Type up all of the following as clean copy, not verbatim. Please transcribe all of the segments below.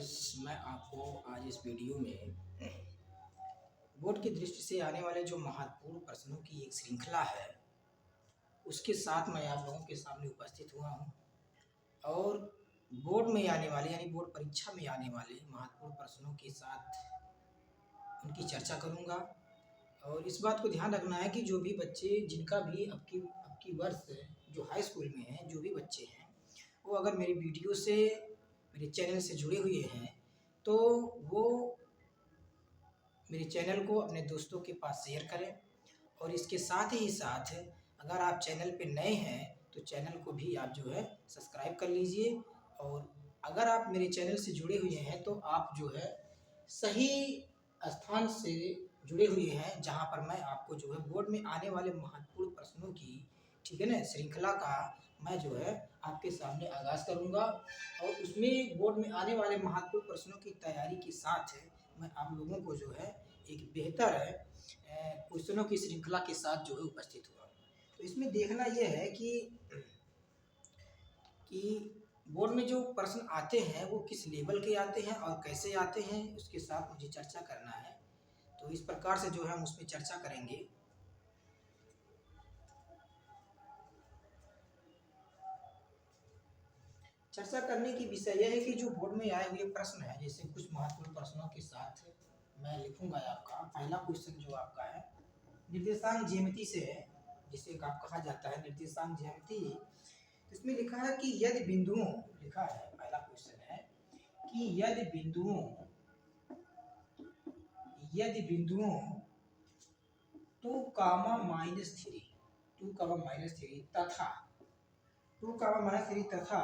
Guys, मैं आपको आज इस वीडियो में बोर्ड की दृष्टि से आने वाले जो महत्वपूर्ण प्रश्नों की एक श्रृंखला है उसके साथ मैं आप लोगों के सामने उपस्थित हुआ हूं और बोर्ड में आने वाले यानी बोर्ड परीक्षा में आने वाले महत्वपूर्ण प्रश्नों के साथ उनकी चर्चा करूंगा। और इस बात को ध्यान रखना है कि जो भी बच्चे जिनका भी अब की वर्ष जो हाई स्कूल में हैं, जो भी बच्चे हैं वो अगर मेरी वीडियो से मेरे चैनल से जुड़े हुए हैं तो वो मेरे चैनल को अपने दोस्तों के पास शेयर करें। और इसके साथ ही साथ अगर आप चैनल पे नए हैं तो चैनल को भी आप जो है सब्सक्राइब कर लीजिए। और अगर आप मेरे चैनल से जुड़े हुए हैं तो आप जो है सही स्थान से जुड़े हुए हैं जहां पर मैं आपको जो है बोर्ड में आने वाले महत्वपूर्ण प्रश्नों की, ठीक है ना, श्रृंखला का मैं जो है आपके सामने आगाज़ करूंगा। और उसमें बोर्ड में आने वाले महत्वपूर्ण प्रश्नों की तैयारी के साथ मैं आप लोगों को जो है एक बेहतर क्वेश्चनों की श्रृंखला के साथ जो है उपस्थित हुआ। तो इसमें देखना यह है कि बोर्ड में जो प्रश्न आते हैं वो किस लेवल के आते हैं और कैसे आते हैं, उसके साथ मुझे चर्चा करना है। तो इस प्रकार से जो है हम उसमें चर्चा करेंगे। चर्चा करने की विषय यह है कि जो बोर्ड में आए हुए प्रश्न है, जैसे कुछ महत्वपूर्ण प्रश्नों के साथ मैं लिखूंगा। आपका पहला क्वेश्चन जो आपका है निर्देशांक ज्यामिति से है, जिसे आप कहा जाता है निर्देशांक ज्यामिति। इसमें लिखा है कि यदि बिंदुओं, लिखा है पहला क्वेश्चन है कि यदि बिंदुओं 2, -3 तथा 2, तथा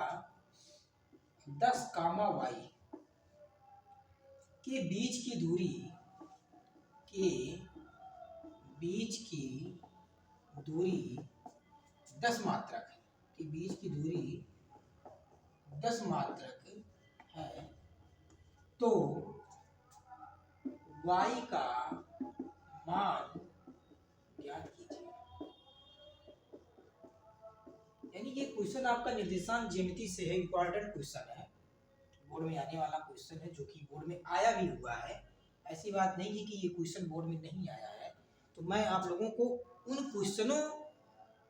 10, y के बीच की दूरी 10 मात्रक है, के बीच की दूरी 10 मात्रक है, तो y का मान ज्ञात कीजिए। यानी ये क्वेश्चन आपका निर्देशांक ज्यामिति से है, इंपॉर्टेंट क्वेश्चन है, बोर्ड में आने वाला क्वेश्चन है, जो कि बोर्ड में आया भी हुआ है। ऐसी बात नहीं है कि ये क्वेश्चन बोर्ड में नहीं आया है। तो मैं आप लोगों को उन क्वेश्चनों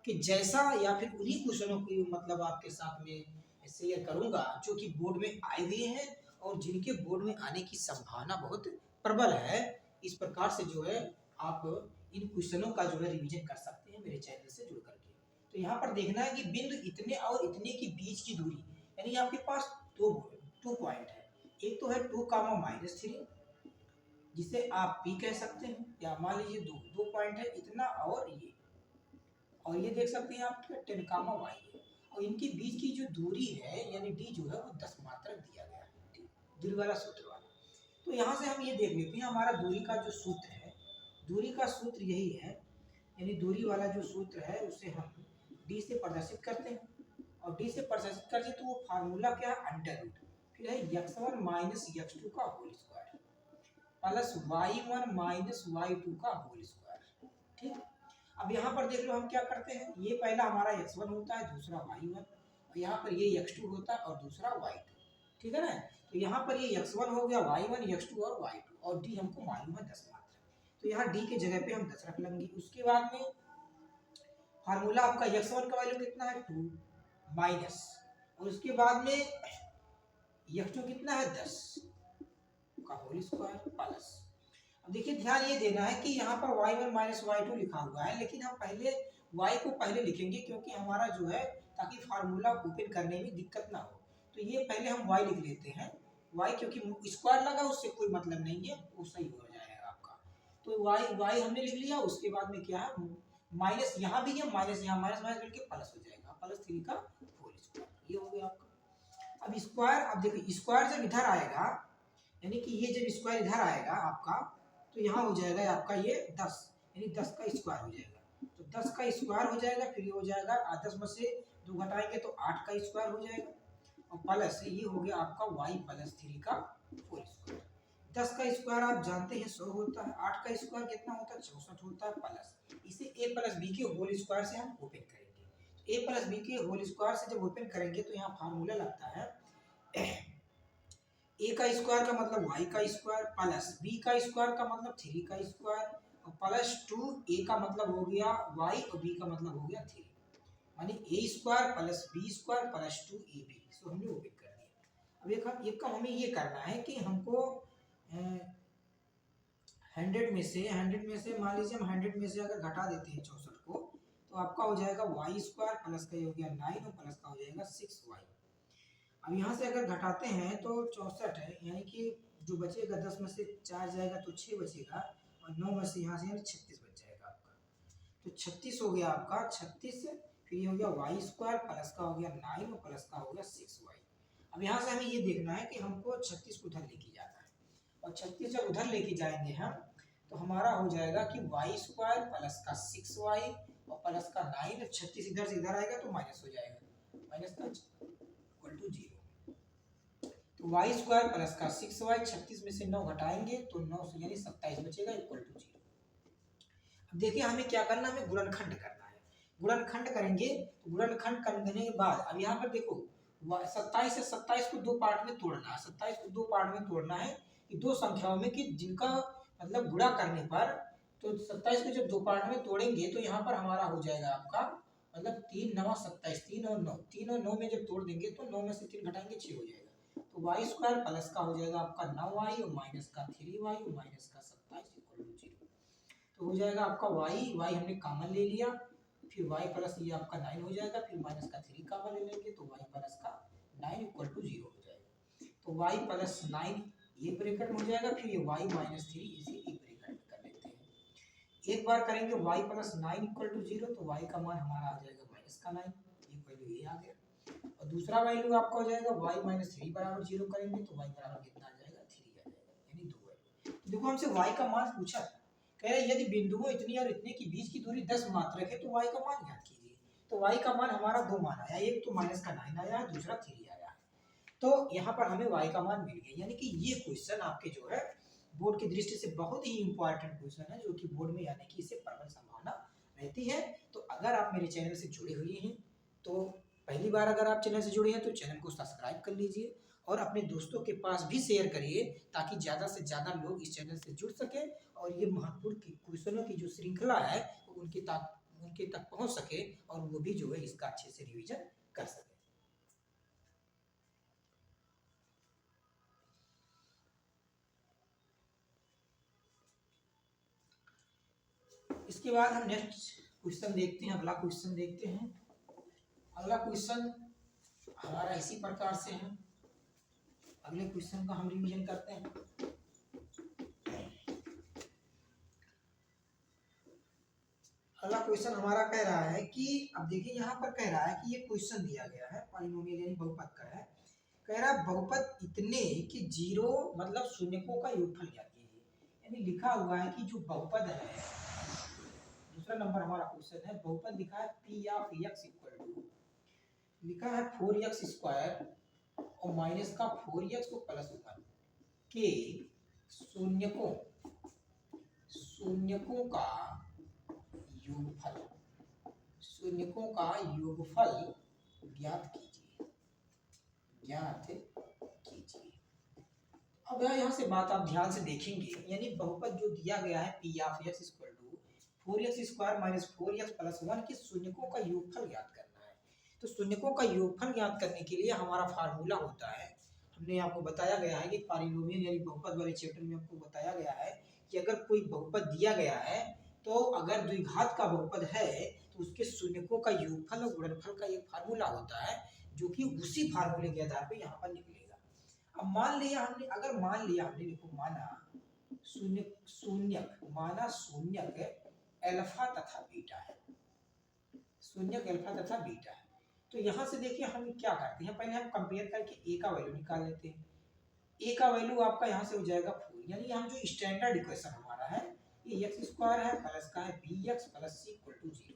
के जैसा या फिर उन्हीं क्वेश्चनों की मतलब आपके साथ में शेयर करूंगा जो कि बोर्ड में आए हुए हैं और जिनके बोर्ड में आने की संभावना बहुत प्रबल है। इस प्रकार से जो है आप इन क्वेश्चनों का जो है रिवीजन कर सकते हैं मेरे चैनल से जुड़ करके। तो यहाँ पर देखना है कि बिंदु इतने और इतने के बीच की दूरी, यानी आपके पास दो पॉइंट है। एक तो है 2, जिसे आप P कह सकते हैं, या मान लीजिए दो पॉइंट है, इतना और ये देख सकते हैं आप 10, y है। और इनके बीच की जो दूरी है यानी d जो है वो 10 मात्रक दिया गया है, दूरी वाला सूत्र वाला। तो यहाँ से हम ये देख लेते हैं हमारा दूरी का जो सूत्र है, दूरी का सूत्र यही है, यानी दूरी वाला जो सूत्र है उसे हम d से प्रदर्शित करते हैं। और d से प्रदर्शित करते तो वो फार्मूला क्या है, अंडर रूट, फिर है x1 - x2 का whole square plus y1 - y2 का होल स्क्वायर। ठीक, अब यहाँ पर देख लो हम क्या करते हैं, ये पहला हमारा x1 होता है, दूसरा y1, और यहाँ पर ये x2 होता है और दूसरा y2, ठीक है ना। तो यहाँ पर ये x1 हो गया, y1, x2 और y2, और d हमको मालूम है 10 मात्रक, तो यहाँ d के जगह पे हम 10 रख लेंगे। उसके बाद में फार्मूला आपका x1 का वैल्यू कितना है 2 माइनस, और उसके बाद में x2 कितना है 10 का होल स्क्वायर प्लस। अब देखिए ध्यान ये देना है कि यहाँ पर y1 - y2 लिखा हुआ है, लेकिन हम पहले y को पहले लिखेंगे क्योंकि हमारा जो है, ताकि फार्मूला ओपन करने में दिक्कत ना हो। तो ये पहले हम y लिख लेते हैं, y क्योंकि स्क्वायर लगा उससे कोई मतलब नहीं है, वो सही हो जाएगा आपका। तो y हमने लिख लिया। उसके बाद में क्या है, माइनस यहाँ भी है, माइनस यहाँ, माइनस करके प्लस हो जाएगा, +3 का होल स्क्वायर, ये हो गया आपका। अब स्क्वायर, अब देखो स्क्वायर जब इधर आएगा, यानी कि ये जब स्क्वायर इधर आएगा आपका, तो यहाँ हो जाएगा आपका ये 10, यानी 10 का स्क्वायर हो जाएगा। तो 10 का स्क्वायर हो जाएगा, फिर ये हो जाएगा 10 में से 2 घटाएंगे तो 8 का स्क्वायर हो जाएगा, और प्लस ये हो गया आपका y + 3 का होल स्क्वायर। 10 का स्क्वायर आप जानते हैं 100 होता है, 8 का स्क्वायर कितना होता है 64 होता है, प्लस इसे a + b के होल स्क्वायर से हम ओपन करेंगे। a + b के होल स्क्वायर से जब ओपन करेंगे तो यहाँ फार्मूला लगता है ए का स्क्वायर का मतलब वाई का स्क्वायर प्लस बी का स्क्वायर का मतलब 3 का स्क्वायर और प्लस 2 ए का मतलब हो गया वाई और बी का मतलब हो गया 3, मानी A square plus B square plus 2 A B. So हमने वो भी कर दिया। अब एक काम हमें ये करना है कि हमको 100 में से मान लीजिए हम 100 में से अगर घटा देते हैं 64 को, तो आपका हो जाएगा वाई स्क्वायर प्लस का हो गया 9 और प्लस का हो जाएगा 6y। अब यहाँ से अगर घटाते हैं तो 64 है, यानी कि जो बचेगा 10 में से 4 जाएगा तो 6 बचेगा और 9 में से यहाँ से यानी 36 बच जाएगा आपका। तो 36 हो गया आपका 36, फिर ये हो गया वाई स्क्वायर प्लस का हो गया 9 और प्लस का हो गया 6y। अब यहाँ से हमें ये देखना है कि हमको 36 को उधर लेके जाना है, और 36 जब उधर लेके जाएंगे हम तो हमारा हो जाएगा कि वाई स्क्वायर प्लस का 6y और प्लस का 9, 36 इधर से इधर आएगा तो माइनस हो जाएगा, माइनस का इक्वल टू 0। तो वाई स्क्वायर प्लस का 6y, 36 में से 9 घटाएंगे तो 9 से यानी 27 बचेगा इक्वल टू 0। अब देखिए हमें क्या करना है, हमें गुणनखंड करना है। गुणनखंड करेंगे तो गुणनखंड करने के बाद अब यहाँ पर देखो 27 से 27 को दो पार्ट में तोड़ना है, 27 को दो पार्ट में तोड़ना है कि दो संख्याओं में कि जिनका मतलब गुणा करने पर, तो 27 को जब दो पार्ट में तोड़ेंगे तो यहाँ पर हमारा हो जाएगा आपका मतलब 3 9 27, 3 और 9, 3 और 9 में जब तोड़ देंगे तो 9 में से 3 घटाएंगे 6 हो जाएगा। तो वाई स्क्वायर प्लस का हो जाएगा आपका 9y और माइनस का 3y और माइनस का 27 इक्वल टू 0। तो हो जाएगा आपका y हमने कॉमन ले लिया, फिर y प्लस ये आपका 9 हो जाएगा, फिर माइनस का 3 कॉमन ले लेंगे तो y प्लस का 9 इक्वल टू 0 हो जाएगा। तो y प्लस 9 ये ब्रैकेट में हो जाएगा, फिर ये y माइनस 3 इसे एक ब्रैकेट कर लेते हैं। एक बार करेंगे y प्लस 9 इक्वल टू 0 तो y का मान हमारा आ जाएगा माइनस का 9, ये वैल्यू ये आ गया। और दूसरा वैल्यू आपका हो जाएगा y माइनस 3 बराबर 0 करेंगे तो y बराबर कितना आ जाएगा 3 आ जाएगा, यानी 2 वैल्यू। तो देखो हमसे y का मान पूछा था, कह रहे यदि बिंदुओं इतनी और इतने के बीच की दूरी 10 मात्रक है तो y का मान ज्ञात कीजिए। तो y का मान हमारा दो मान आया, एक तो माइनस का 9 आया, दूसरा 3 आया। तो यहाँ पर हमें y का मान मिल गया, यानी कि ये क्वेश्चन आपके जो है बोर्ड की दृष्टि से बहुत ही इंपॉर्टेंट क्वेश्चन है, जो कि बोर्ड में आने की इससे प्रबल संभावना रहती है। तो अगर आप मेरे चैनल से जुड़े हुए हैं, तो पहली बार अगर आप चैनल से जुड़े हैं तो चैनल को सब्सक्राइब कर लीजिए और अपने दोस्तों के पास भी शेयर करिए, ताकि ज़्यादा से ज़्यादा लोग इस चैनल से जुड़ सके और ये महत्वपूर्ण क्वेश्चनों की जो श्रृंखला है उनके तक पहुंच सके और वो भी जो है इसका अच्छे से रिवीजन कर सके। इसके बाद हम नेक्स्ट क्वेश्चन देखते हैं, अगला क्वेश्चन देखते हैं। अगला क्वेश्चन हमारा इसी प्रकार से है, अगले क्वेश्चन का हम रिवीजन करते हैं। अगला क्वेश्चन हमारा कह रहा है कि अब देखिए यहाँ पर कह रहा है कि ये क्वेश्चन दिया गया है पॉलिनोमियल यानी बहुपद का है, कह रहा है बहुपद इतने कि 0 मतलब शून्यकों का योगफल ज्ञात कीजिए। यानी लिखा हुआ है कि जो बहुपद है, दूसरा नंबर हमारा क्वेश्चन है, बहुपद लिखा है p of x equal to लिखा है 4x स्क्वायर और माइनस का 4x को प्लस 1 के शून्यकों का योगफल ज्ञात कीजिए। अब यहाँ से बात आप ध्यान से देखेंगे, यानी बहुपद जो दिया गया है p of x equal to 4x square minus 4x plus 1 के शून्यकों का योगफल ज्ञात करना है। तो शून्यकों का योगफल ज्ञात करने के लिए हमारा फार्मूला होता है, हमने आपको बताया गया है कि पॉलिनोमियल यानी बहुपद वाले चैप्टर में आपको बताया गया है कि अगर कोई बहुपद दिया गया है तो अगर द्विघात का बहुपद है तो उसके शून्यकों का योगफल और गुणनफल का एक फार्मूला होता है, जो कि उसी फार्मूले के आधार पर यहाँ पर निकलेगा। अब मान लिया हमने देखो माना शून्यक अल्फा तथा बीटा है, शून्यक अल्फा तथा बीटा है। तो यहाँ से देखिए हम क्या करते हैं, पहले हम कंपेयर करके a का वैल्यू निकाल लेते हैं। a का वैल्यू आपका यहाँ से हो जाएगा 4, यानी हम जो स्टैंडर्ड इक्वेशन हमारा है ये x स्क्वायर है प्लस का है bx plus c equal to 0।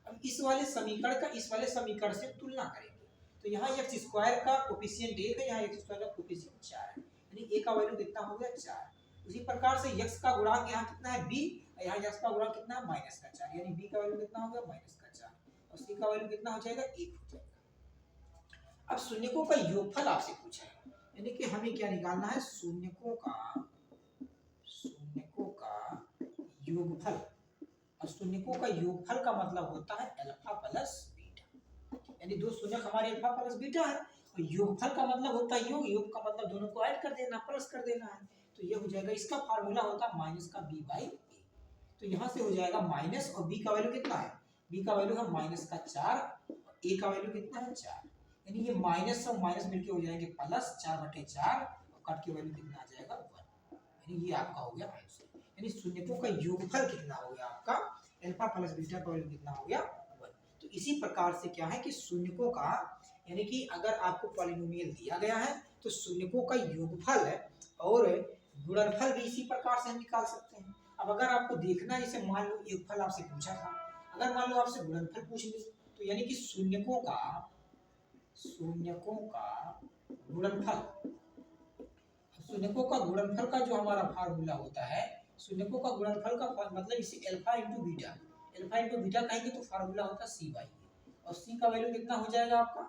अब इस वाले समीकरण का इस वाले समीकरण से तुलना करेंगे, तो यहाँ x स्क्वायर का कोफिशिएंट 1 है, यहाँ x स्क्वायर का कोफिशिएंट 4 है, यानी a का वैल्यू कितना हो गया 4। उसी प्रकार से x का गुणांक यहाँ कितना है b, यहाँ x का गुणांक कितना है माइनस का 4, यानी b का वैल्यू कितना हो गया माइनस का 4 और c का वैल्यू कितना हो जाएगा 1 हो जाएगा। अब शून्यकों का योगफल आपसे पूछा है, यानी कि हमें क्या निकालना है, शून्यकों का योगफल। और शून्यकों का योगफल का मतलब होता है अल्फा प्लस बीटा, यानी दो शून्यक हमारे अल्फा प्लस बीटा है, और योगफल का मतलब होता है योग, योग का मतलब दोनों को ऐड कर देना, प्लस कर देना है। तो ये हो जाएगा, इसका फार्मूला होता है माइनस का बी बाई ए। तो यहाँ से हो जाएगा माइनस, और बी का वैल्यू कितना है, बी का वैल्यू है माइनस का 4, और ए का वैल्यू कितना है 4, यानी ये माइनस और माइनस मिलके हो जाएंगे प्लस 4/4, और कट के वैल्यू कितना आ जाएगा 1, यानी ये आपका हो गया आंसर। यानी शून्यकों का योगफल कितना हो गया आपका, अल्फा प्लस बीटा का वैल्यू कितना हो गया 1। तो इसी प्रकार से क्या है कि शून्यकों का, यानी कि अगर आपको पॉलिनोमियल दिया गया है तो शून्यकों का योगफल है और गुणनफल भी इसी प्रकार से हम निकाल सकते हैं। अब अगर आपको देखना है, जैसे मान लो योगफल आपसे पूछा था, अगर मान लो आपसे गुणनफल पूछ ली, तो यानी कि शून्यकों का गुणनफल, शून्यकों का गुणनफल का जो हमारा फार्मूला होता है, शून्यकों का गुणनफल का मतलब इसे alpha into beta, alpha into beta कहेंगे तो फार्मूला होता है सी बाई ए, और सी का वैल्यू कितना हो जाएगा आपका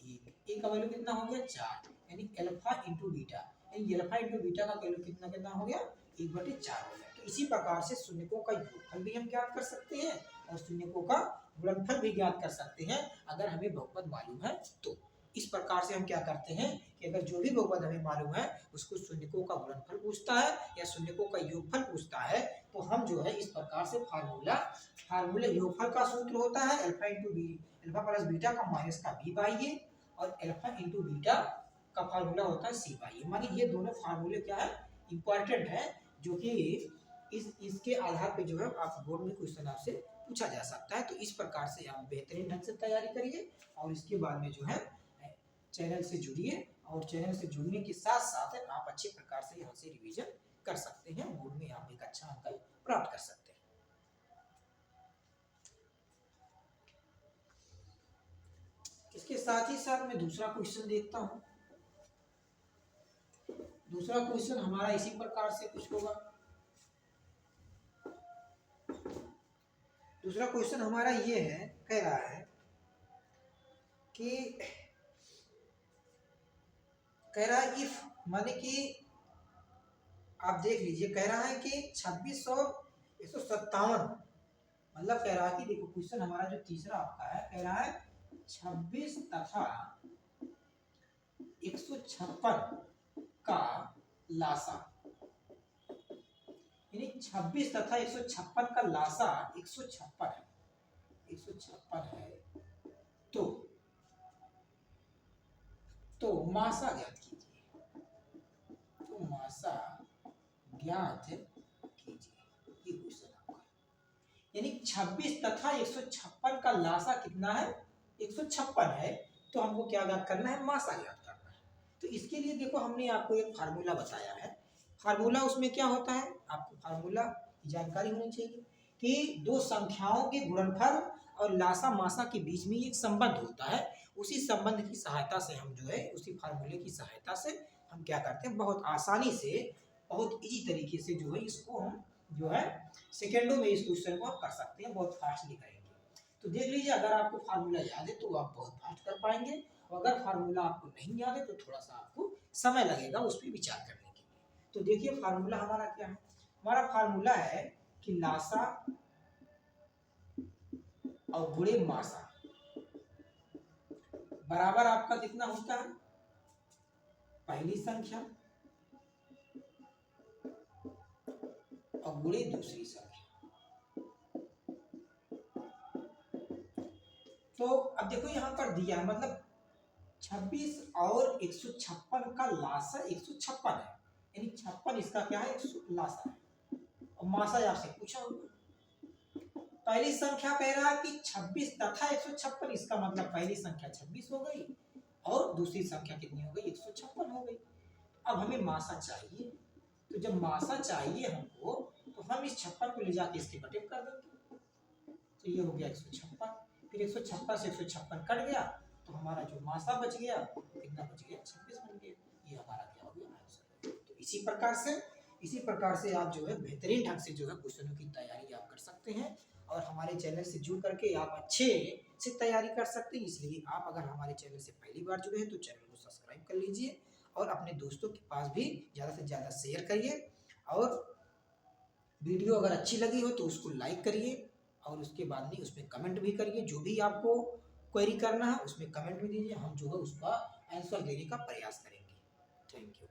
1, ए का वैल्यू कितना हो गया 4, यानी अल्फा इंटू बीटा, यानी अल्फा इंटू बीटा का वैल्यू कितना हो गया 1/4 हो गया। तो इसी प्रकार से शून्यकों का योगफल भी हम ज्ञात कर सकते हैं और शून्यकों का गुणनफल भी ज्ञात कर सकते हैं, अगर हमें बहुपद मालूम है तो। इस प्रकार से हम क्या करते हैं कि अगर जो भी बहुपद हमें मालूम है उसको शून्यकों का गुणनफल पूछता है या शून्यकों का योगफल पूछता है, तो हम जो है इस प्रकार से फार्मूला योगफल का सूत्र होता है अल्फा प्लस बीटा का माइनस का बी बाई ए, और अल्फा इंटू बीटा का फार्मूला होता है सी बाई ए। मानी ये दोनों फार्मूले क्या है, इंपॉर्टेंट है, जो कि इसके आधार पे जो है आप बोर्ड में क्वेश्चन आपसे पूछा जा सकता है। तो इस प्रकार से आप बेहतरीन ढंग से तैयारी करिए, और इसके बाद में जो है चैनल से जुड़िए, और चैनल से जुड़ने के साथ साथ आप अच्छे प्रकार से यहाँ से रिवीजन कर सकते हैं, बोर्ड में आप एक अच्छा अंक प्राप्त कर सकते हैं। इसके साथ ही साथ मैं दूसरा क्वेश्चन देखता हूँ। दूसरा क्वेश्चन हमारा इसी प्रकार से कुछ होगा। दूसरा क्वेश्चन हमारा ये है, कह रहा है इफ, माने कि आप देख लीजिए, कह रहा है कि 26 और 157, मतलब कह रहा है कि देखो क्वेश्चन हमारा जो तीसरा आपका है, कह रहा है 26 तथा 156 का लासा, यानी 26 तथा 156 का लासा 156 है, तो मासा ज्ञात कीजिए, ये क्वेश्चन आपका, यानी 26 तथा 156 का लासा कितना है, 156 है, तो हमको क्या ज्ञात करना है, मासा ज्ञात करना है। तो इसके लिए देखो हमने आपको एक फार्मूला बताया है, फार्मूला उसमें क्या होता है, आपको फार्मूला की जानकारी होनी चाहिए कि दो संख्याओं के गुणनफल और लासा मासा के बीच में एक संबंध होता है। उसी संबंध की सहायता से हम जो है, उसी फार्मूले की सहायता से हम क्या करते हैं, बहुत आसानी से, बहुत इजी तरीके से जो है इसको हम जो है सेकेंडों में इस क्वेश्चन को हम कर सकते हैं, बहुत फास्टली करेंगे। तो देख लीजिए, अगर आपको फार्मूला याद है तो आप बहुत फास्ट कर पाएंगे, और अगर फार्मूला आपको नहीं याद है तो थोड़ा सा आपको समय लगेगा उस पर विचार करने के लिए। तो देखिए फार्मूला हमारा क्या है, हमारा फार्मूला है कि लासा और गुणे मासा बराबर आपका कितना होता है, पहली संख्या और गुणे दूसरी संख्या। तो अब देखो यहाँ पर दिया, मतलब 26 और 156 का लासा 156 है, यानी 56 इसका क्या है, लासा है, और मासा आपसे पूछा होगा। पहली संख्या कह रहा है कि 26 तथा 156, इसका मतलब पहली संख्या 26 हो गई और दूसरी संख्या कितनी हो गई, 156 हो गई। अब हमें मासा चाहिए, तो जब मासा चाहिए हमको, तो हम इस 56 को ले जाके इसके बटे कर देंगे, तो ये हो गया 156, फिर 156 से 156 कट गया, तो हमारा जो मासा बच गया कितना बच गया, 26 बन गया। ये हमारा क्या हो गया, आंसर। तो इसी प्रकार से आप जो है बेहतरीन ढंग से जो है क्वेश्चनों की तैयारी आप कर सकते हैं, और हमारे चैनल से जुड़ करके आप अच्छे से तैयारी कर सकते हैं। इसलिए आप अगर हमारे चैनल से पहली बार जुड़े हैं तो चैनल को सब्सक्राइब कर लीजिए, और अपने दोस्तों के पास भी ज़्यादा से ज़्यादा शेयर करिए। और वीडियो अगर अच्छी लगी हो तो उसको लाइक करिए और उसके बाद में उसमें कमेंट भी करिए। जो भी आपको क्वेरी करना है उसमें कमेंट भी दीजिए, हम जो है उसका आंसर देने का प्रयास करेंगे। Thank you.